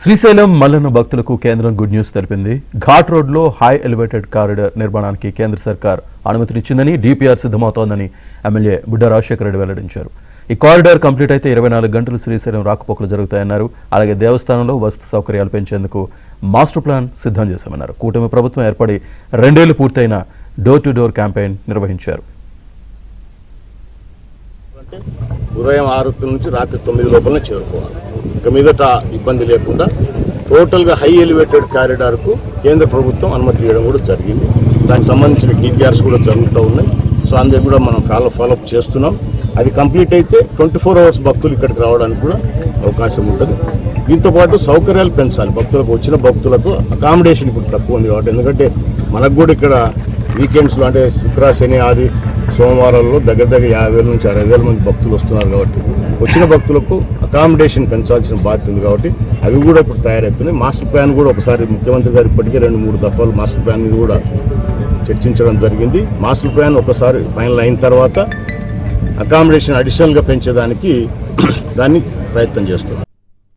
శ్రీశైలం మల్లన్న భక్తులకు కేంద్రం good news తెలిపింది. ఘాట్ రోడ్లో హై ఎలివేటెడ్ కారిడార్ నిర్మాణానికి కేంద్ర సర్కార్ అనుమతినిచ్చిందని, డీపీఆర్ సిద్ధమవుతోందని ఎమ్మెల్యే బుడ్డ రాజశేఖర రెడ్డి వెల్లడించారు. ఈ కారిడార్ కంప్లీట్ అయితే 24 గంటలు శ్రీశైలం రాకపోకలు జరుగుతాయన్నారు. అలాగే దేవస్థానంలో వసతి సౌకర్యాలు పెంచేందుకు మాస్టర్ ప్లాన్ సిద్ధం చేశామన్నారు. కూటమి ప్రభుత్వం ఏర్పడి 2 ఏళ్లు పూర్తయిన డోర్ టు డోర్ క్యాంపెయిన్ నిర్వహించారు. ఉదయం 6 నుంచి రాత్రి 9 లోపలనే చేరుకోవాలి. ఇక మీదట ఇబ్బంది లేకుండా టోటల్గా హై ఎలివేటెడ్ కారిడార్కు కేంద్ర ప్రభుత్వం అనుమతి ఇవ్వడం కూడా జరిగింది. దానికి సంబంధించిన డీపీఆర్స్ కూడా జరుగుతూ ఉన్నాయి. సో అందుకే కూడా మనం ఫాలోఅప్ చేస్తున్నాం. అది కంప్లీట్ అయితే 24 అవర్స్ భక్తులు ఇక్కడికి రావడానికి కూడా అవకాశం ఉంటుంది. దీంతోపాటు సౌకర్యాలు పెంచాలి. భక్తులకు వచ్చిన భక్తులకు అకామిడేషన్ ఇప్పుడు తక్కువ ఉంది కాబట్టి, ఎందుకంటే మనకు కూడా ఇక్కడ వీకెండ్స్లో అంటే శుక్ర శని ఆది సోమవారాల్లో దగ్గర 50,000 నుంచి 60,000 మంది భక్తులు వస్తున్నారు కాబట్టి వచ్చిన భక్తులకు అకామిడేషన్ పెంచాల్సిన బాధ్యత ఉంది కాబట్టి అవి కూడా ఇప్పుడు తయారవుతున్నాయి. మాస్టర్ ప్లాన్ కూడా ఒకసారి ముఖ్యమంత్రి గారు ఇప్పటికే 2-3 దఫాలు మాస్టర్ ప్లాన్ మీద కూడా చర్చించడం జరిగింది. మాస్టర్ ప్లాన్ ఒకసారి ఫైనల్ అయిన తర్వాత అకామిడేషన్ అడిషనల్గా పెంచేదానికి దాన్ని ప్రయత్నం చేస్తున్నాం.